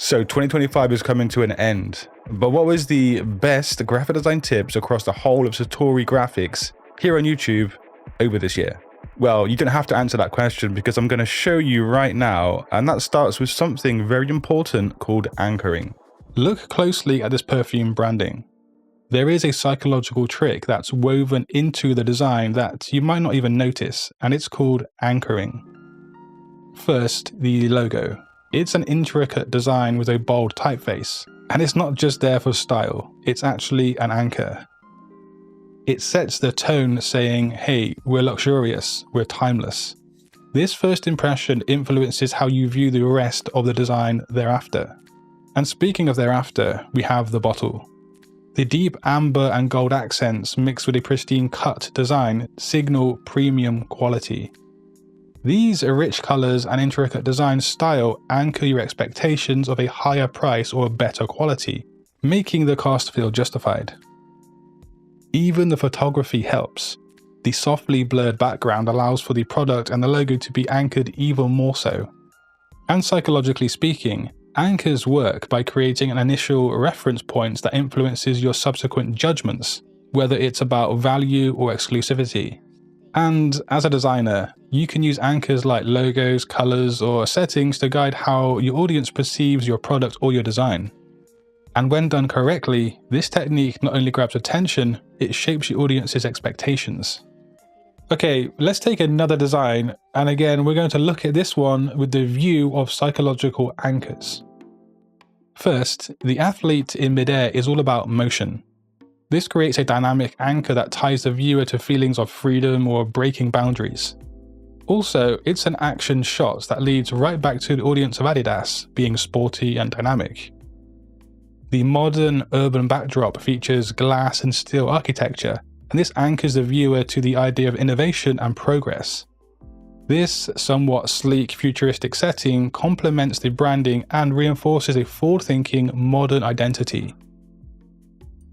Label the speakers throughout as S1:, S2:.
S1: So 2025 is coming to an end, but what was the best graphic design tips across the whole of Satori Graphics here on YouTube over this year? Well, you don't have to answer that question because I'm going to show you right now, and that starts with something very important called anchoring. Look closely at this perfume branding. There is a psychological trick that's woven into the design that you might not even notice, and it's called anchoring. First, the logo. It's an intricate design with a bold typeface, and it's not just there for style, it's actually an anchor. It sets the tone saying, hey, we're luxurious, we're timeless. This first impression influences how you view the rest of the design thereafter. And speaking of thereafter, we have the bottle. The deep amber and gold accents mixed with a pristine cut design signal premium quality. These rich colors and intricate design style anchor your expectations of a higher price or better quality, making the cost feel justified. Even the photography helps. The softly blurred background allows for the product and the logo to be anchored even more so. And psychologically speaking, anchors work by creating an initial reference point that influences your subsequent judgments, whether it's about value or exclusivity. And as a designer, you can use anchors like logos, colors, or settings to guide how your audience perceives your product or your design. And when done correctly, this technique not only grabs attention, it shapes your audience's expectations. Okay, let's take another design, and again we're going to look at this one with the view of psychological anchors. First, the athlete in midair is all about motion. This creates a dynamic anchor that ties the viewer to feelings of freedom or breaking boundaries. Also, it's an action shot that leads right back to the audience of Adidas, being sporty and dynamic. The modern urban backdrop features glass and steel architecture, and this anchors the viewer to the idea of innovation and progress. This somewhat sleek, futuristic setting complements the branding and reinforces a forward-thinking, modern identity.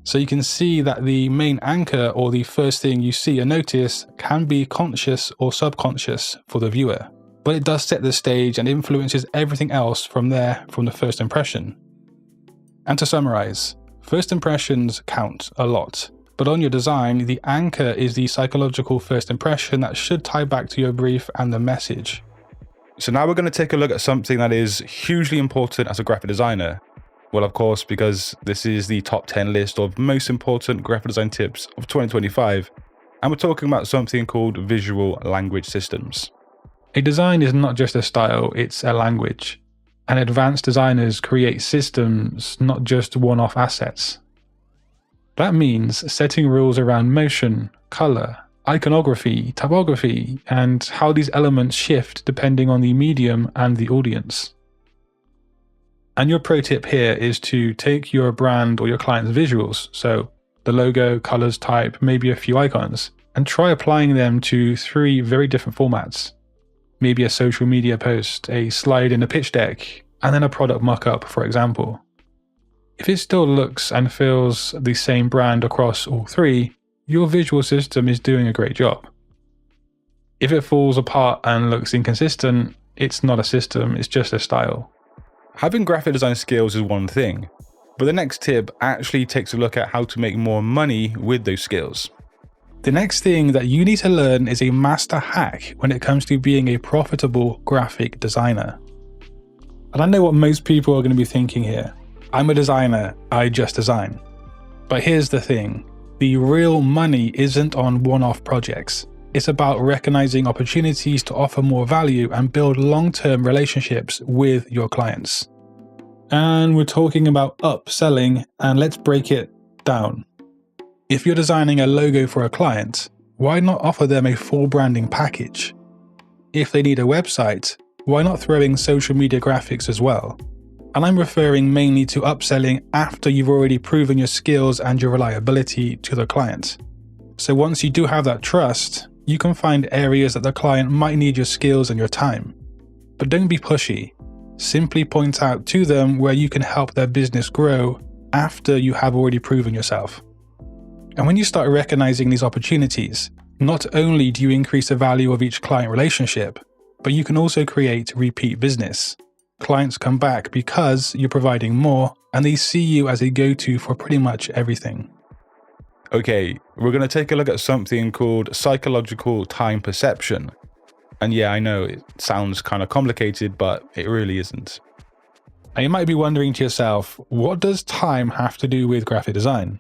S1: So you can see that the main anchor, or the first thing you see or notice, can be conscious or subconscious for the viewer, but it does set the stage and influences everything else from there, from the first impression. And to summarize, first impressions count a lot, but on your design, the anchor is the psychological first impression that should tie back to your brief and the message. So now we're going to take a look at something that is hugely important as a graphic designer. Well, of course, because this is the top 10 list of most important graphic design tips of 2025, and we're talking about something called visual language systems. A design is not just a style, it's a language. And advanced designers create systems, not just one-off assets. That means setting rules around motion, color, iconography, typography, and how these elements shift depending on the medium and the audience. And your pro tip here is to take your brand or your client's visuals, so the logo, colors, type, maybe a few icons, and try applying them to 3 very different formats. Maybe a social media post, a slide in a pitch deck, and then a product mock-up, for example. If it still looks and feels the same brand across all 3, your visual system is doing a great job. If it falls apart and looks inconsistent, it's not a system, it's just a style. Having graphic design skills is one thing, but the next tip actually takes a look at how to make more money with those skills. The next thing that you need to learn is a master hack when it comes to being a profitable graphic designer. And I know what most people are going to be thinking here. I'm a designer, I just design. But here's the thing, the real money isn't on one-off projects. It's about recognizing opportunities to offer more value and build long-term relationships with your clients. And we're talking about upselling, and let's break it down. If you're designing a logo for a client, why not offer them a full branding package? If they need a website, why not throw in social media graphics as well? And I'm referring mainly to upselling after you've already proven your skills and your reliability to the client. So once you do have that trust, you can find areas that the client might need your skills and your time. But don't be pushy. Simply point out to them where you can help their business grow after you have already proven yourself. And when you start recognizing these opportunities, not only do you increase the value of each client relationship, but you can also create repeat business.
S2: Clients come back because you're providing more, and they see you as a go-to for pretty much everything.
S1: Okay, we're going to take a look at something called psychological time perception. And yeah, I know it sounds kind of complicated, but it really isn't.
S2: Now you might be wondering to yourself, what does time have to do with graphic design?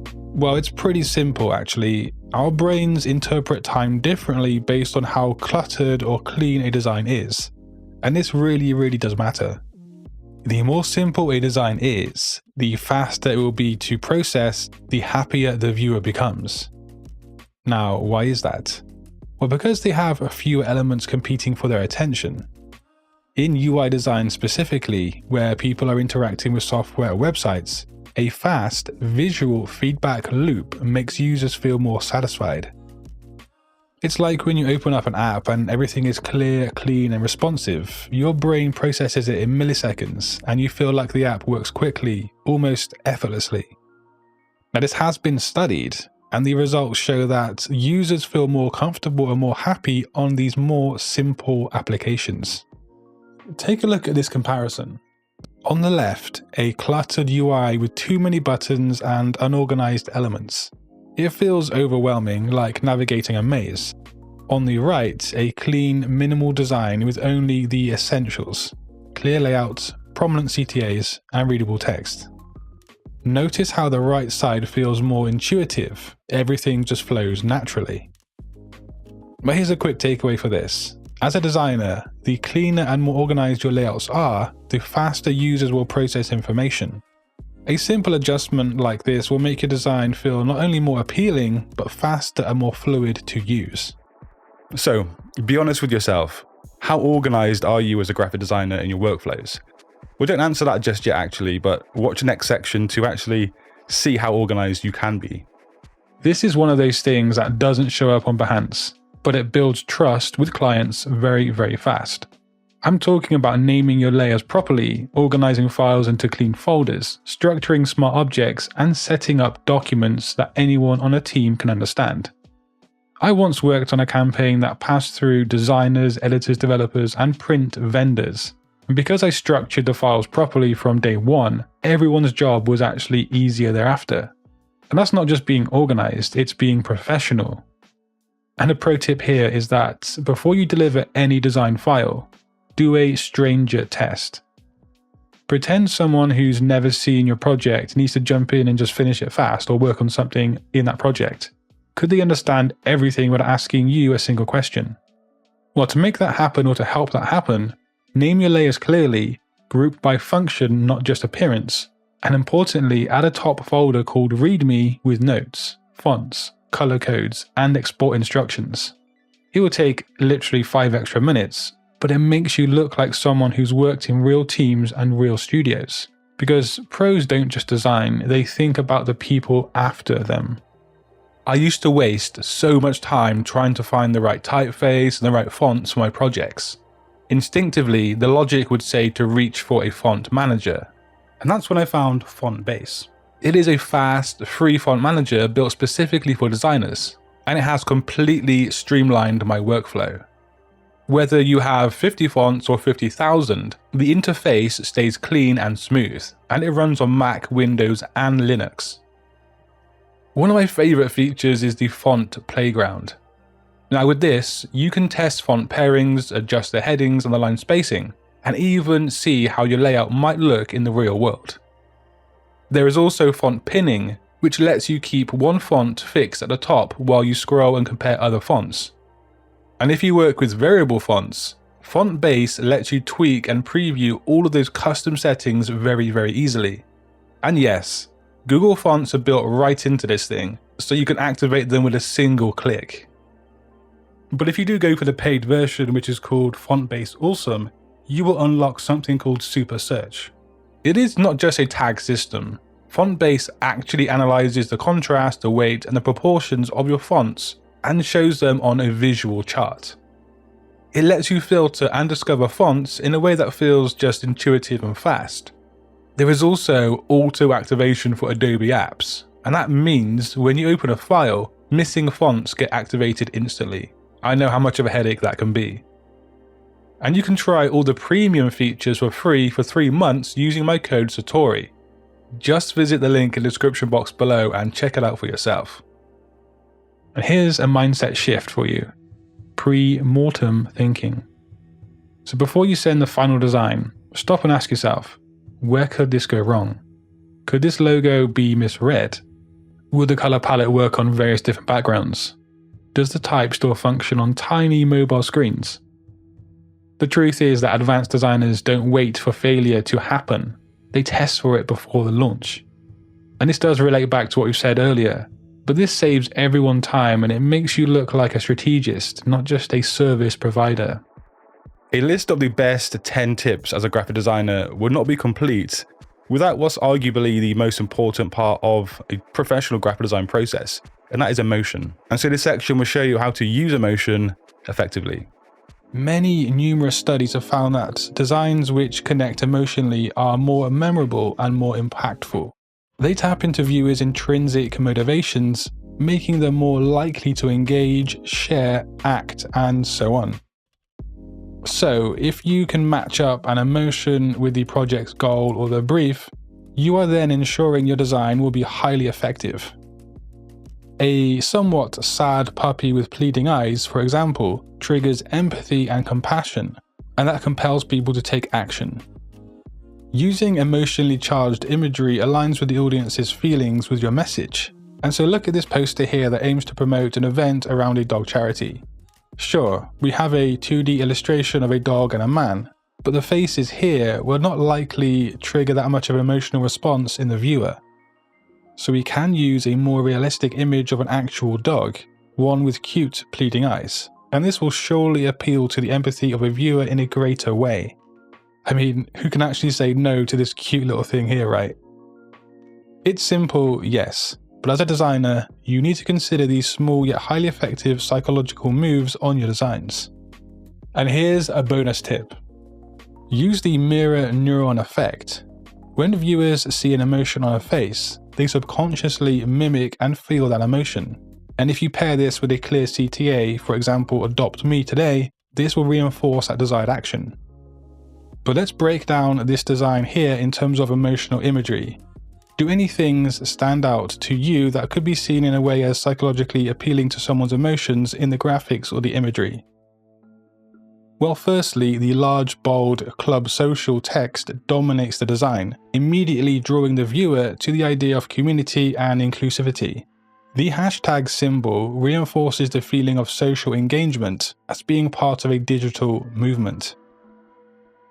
S2: Well, it's pretty simple actually. Our brains interpret time differently based on how cluttered or clean a design is. And this really does matter. The more simple a design is, the faster it will be to process, the happier the viewer becomes. Now, why is that? Well, because they have a few elements competing for their attention. In UI design specifically, where people are interacting with software or websites, a fast, visual feedback loop makes users feel more satisfied. It's like when you open up an app and everything is clear, clean, and responsive. Your brain processes it in milliseconds, and you feel like the app works quickly, almost effortlessly. Now, this has been studied, and the results show that users feel more comfortable and more happy on these more simple applications. Take a look at this comparison. On the left, a cluttered UI with too many buttons and unorganized elements. It feels overwhelming, like navigating a maze. On the right, a clean, minimal design with only the essentials: clear layouts, prominent CTAs, and readable text. Notice how the right side feels more intuitive. Everything just flows naturally. But here's a quick takeaway for this. As a designer, the cleaner and more organized your layouts are, the faster users will process information. A simple adjustment like this will make your design feel not only more appealing, but faster and more fluid to use.
S1: So, be honest with yourself. How organized are you as a graphic designer in your workflows? We don't answer that just yet actually, but watch the next section to actually see how organized you can be.
S2: This is one of those things that doesn't show up on Behance, but it builds trust with clients very fast. I'm talking about naming your layers properly, organizing files into clean folders, structuring smart objects, and setting up documents that anyone on a team can understand. I once worked on a campaign that passed through designers, editors, developers, and print vendors. And because I structured the files properly from day one, everyone's job was actually easier thereafter. And that's not just being organized, it's being professional. And a pro tip here is that before you deliver any design file, do a stranger test. Pretend someone who's never seen your project needs to jump in and just finish it fast or work on something in that project. Could they understand everything without asking you a single question? Well, to make that happen or to help that happen, name your layers clearly, group by function, not just appearance, and importantly, add a top folder called README with notes, fonts, color codes, and export instructions. It will take literally 5 extra minutes, but it makes you look like someone who's worked in real teams and real studios. Because pros don't just design, they think about the people after them. I used to waste so much time trying to find the right typeface and the right fonts for my projects. Instinctively, the logic would say to reach for a font manager. And that's when I found Fontbase. It is a fast, free font manager built specifically for designers, and it has completely streamlined my workflow. Whether you have 50 fonts or 50,000, the interface stays clean and smooth, and it runs on Mac, Windows, and Linux. One of my favorite features is the font playground. Now with this, you can test font pairings, adjust the headings and the line spacing, and even see how your layout might look in the real world. There is also font pinning, which lets you keep one font fixed at the top while you scroll and compare other fonts. And if you work with variable fonts, Fontbase lets you tweak and preview all of those custom settings very easily. And yes, Google Fonts are built right into this thing, so you can activate them with a single click. But if you do go for the paid version, which is called Fontbase Awesome, you will unlock something called Super Search. It is not just a tag system. Fontbase actually analyzes the contrast, the weight, and the proportions of your fonts and shows them on a visual chart. It lets you filter and discover fonts in a way that feels just intuitive and fast. There is also auto activation for Adobe apps, and that means when you open a file, missing fonts get activated instantly. I know how much of a headache that can be. And you can try all the premium features for free for 3 months using my code Satori. Just visit the link in the description box below and check it out for yourself. And here's a mindset shift for you. Pre-mortem thinking. So before you send the final design, stop and ask yourself, where could this go wrong? Could this logo be misread? Would the color palette work on various different backgrounds? Does the type still function on tiny mobile screens? The truth is that advanced designers don't wait for failure to happen. They test for it before the launch. And this does relate back to what we said earlier, but this saves everyone time and it makes you look like a strategist, not just a service provider.
S1: A list of the best 10 tips as a graphic designer would not be complete without what's arguably the most important part of a professional graphic design process, and that is emotion. And so this section will show you how to use emotion effectively.
S2: Numerous studies have found that designs which connect emotionally are more memorable and more impactful. They tap into viewers' intrinsic motivations, making them more likely to engage, share, act, and so on. So, if you can match up an emotion with the project's goal or the brief, you are then ensuring your design will be highly effective. A somewhat sad puppy with pleading eyes, for example, triggers empathy and compassion, and that compels people to take action. Using emotionally charged imagery aligns with the audience's feelings with your message. And so look at this poster here that aims to promote an event around a dog charity. Sure, we have a 2D illustration of a dog and a man, but the faces here will not likely trigger that much of an emotional response in the viewer. So we can use a more realistic image of an actual dog, one with cute pleading eyes, and this will surely appeal to the empathy of a viewer in a greater way. I mean, who can actually say no to this cute little thing here, right? It's simple, yes, but as a designer, you need to consider these small yet highly effective psychological moves on your designs. And here's a bonus tip. Use the mirror neuron effect. When viewers see an emotion on a face, they subconsciously mimic and feel that emotion. And if you pair this with a clear CTA, for example, adopt me today, this will reinforce that desired action. But let's break down this design here in terms of emotional imagery. Do any things stand out to you that could be seen in a way as psychologically appealing to someone's emotions in the graphics or the imagery? Well, firstly, the large, bold Club Social text dominates the design, immediately drawing the viewer to the idea of community and inclusivity. The hashtag symbol reinforces the feeling of social engagement as being part of a digital movement.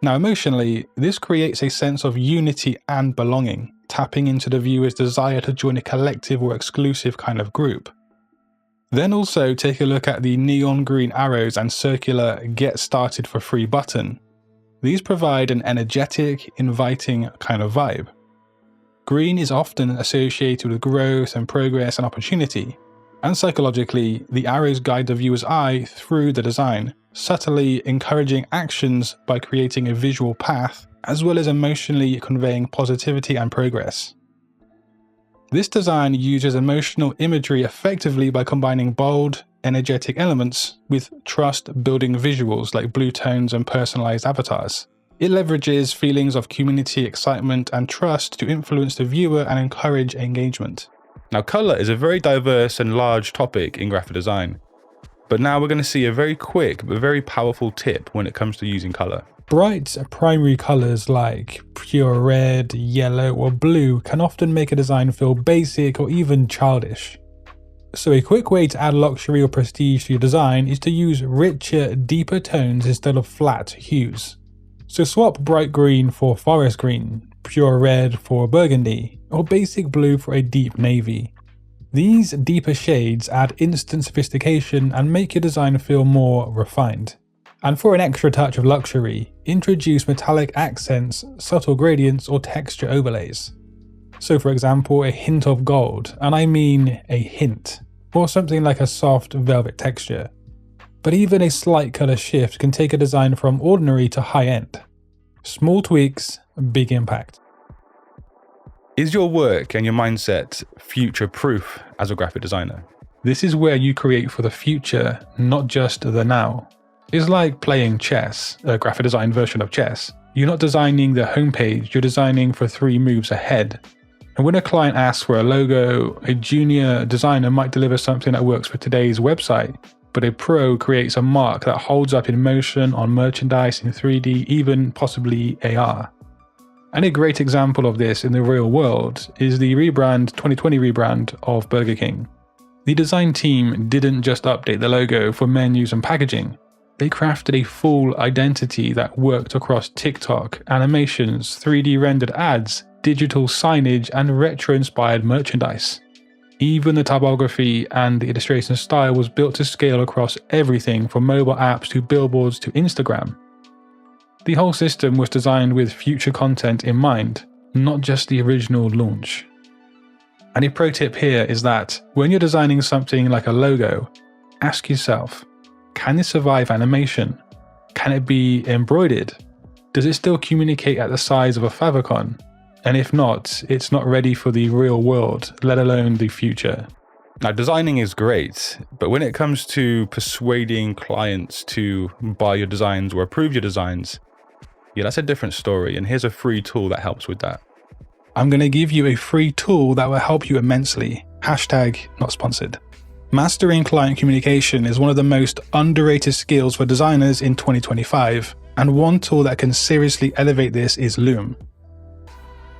S2: Now, emotionally, this creates a sense of unity and belonging, tapping into the viewer's desire to join a collective or exclusive kind of group. Then also take a look at the neon green arrows and circular "Get Started for Free" button. These provide an energetic, inviting kind of vibe. Green is often associated with growth and progress and opportunity, and psychologically, the arrows guide the viewer's eye through the design, subtly encouraging actions by creating a visual path, as well as emotionally conveying positivity and progress. This design uses emotional imagery effectively by combining bold, energetic elements with trust-building visuals like blue tones and personalized avatars. It leverages feelings of community, excitement, and trust to influence the viewer and encourage engagement.
S1: Now, color is a very diverse and large topic in graphic design, but now we're going to see a very quick but very powerful tip when it comes to using color.
S2: Bright primary colors like pure red, yellow, or blue can often make a design feel basic or even childish. So a quick way to add luxury or prestige to your design is to use richer, deeper tones instead of flat hues. So swap bright green for forest green, pure red for burgundy, or basic blue for a deep navy. These deeper shades add instant sophistication and make your design feel more refined. And for an extra touch of luxury, introduce metallic accents, subtle gradients, or texture overlays. So for example, a hint of gold, and I mean a hint, or something like a soft velvet texture. But even a slight color shift can take a design from ordinary to high-end. Small tweaks, big impact.
S1: Is your work and your mindset future-proof as a graphic designer?
S2: This is where you create for the future, not just the now. It's like playing chess, a graphic design version of chess. You're not designing the homepage, you're designing for 3 moves ahead. And when a client asks for a logo, a junior designer might deliver something that works for today's website, but a pro creates a mark that holds up in motion on merchandise in 3D, even possibly AR. And a great example of this in the real world is the 2020 rebrand of Burger King. The design team didn't just update the logo for menus and packaging. They crafted a full identity that worked across TikTok, animations, 3D rendered ads, digital signage, and retro-inspired merchandise. Even the typography and the illustration style was built to scale across everything from mobile apps to billboards to Instagram. The whole system was designed with future content in mind, not just the original launch. And a pro tip here is that when you're designing something like a logo, ask yourself, can it survive animation? Can it be embroidered? Does it still communicate at the size of a favicon? And if not, it's not ready for the real world, let alone the future.
S1: Now, designing is great, but when it comes to persuading clients to buy your designs or approve your designs, yeah, that's a different story. And here's a free tool that helps with that.
S2: I'm going to give you a free tool that will help you immensely. #not sponsored. Mastering client communication is one of the most underrated skills for designers in 2025, and one tool that can seriously elevate this is Loom.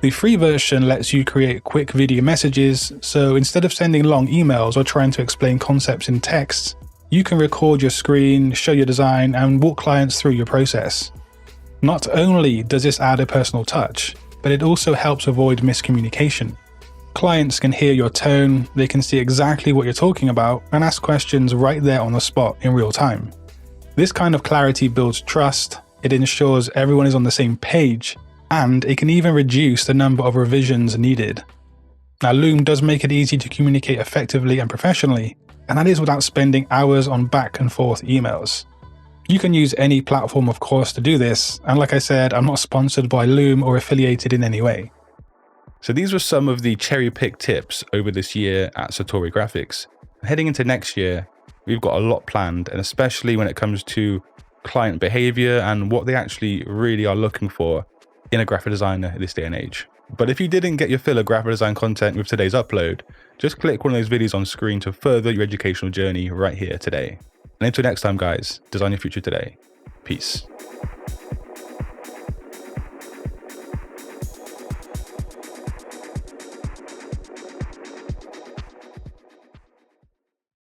S2: The free version lets you create quick video messages, so instead of sending long emails or trying to explain concepts in text, you can record your screen, show your design, and walk clients through your process. Not only does this add a personal touch, but it also helps avoid miscommunication. Clients can hear your tone, they can see exactly what you're talking about, and ask questions right there on the spot in real time. This kind of clarity builds trust, it ensures everyone is on the same page, and it can even reduce the number of revisions needed. Now, Loom does make it easy to communicate effectively and professionally, and that is without spending hours on back and forth emails. You can use any platform, of course, to do this, and like I said, I'm not sponsored by Loom or affiliated in any way.
S1: So these were some of the cherry-picked tips over this year at Satori Graphics. Heading into next year, we've got a lot planned, and especially when it comes to client behavior and what they actually really are looking for in a graphic designer in this day and age. But if you didn't get your fill of graphic design content with today's upload, just click one of those videos on screen to further your educational journey right here today. And until next time, guys, design your future today. Peace.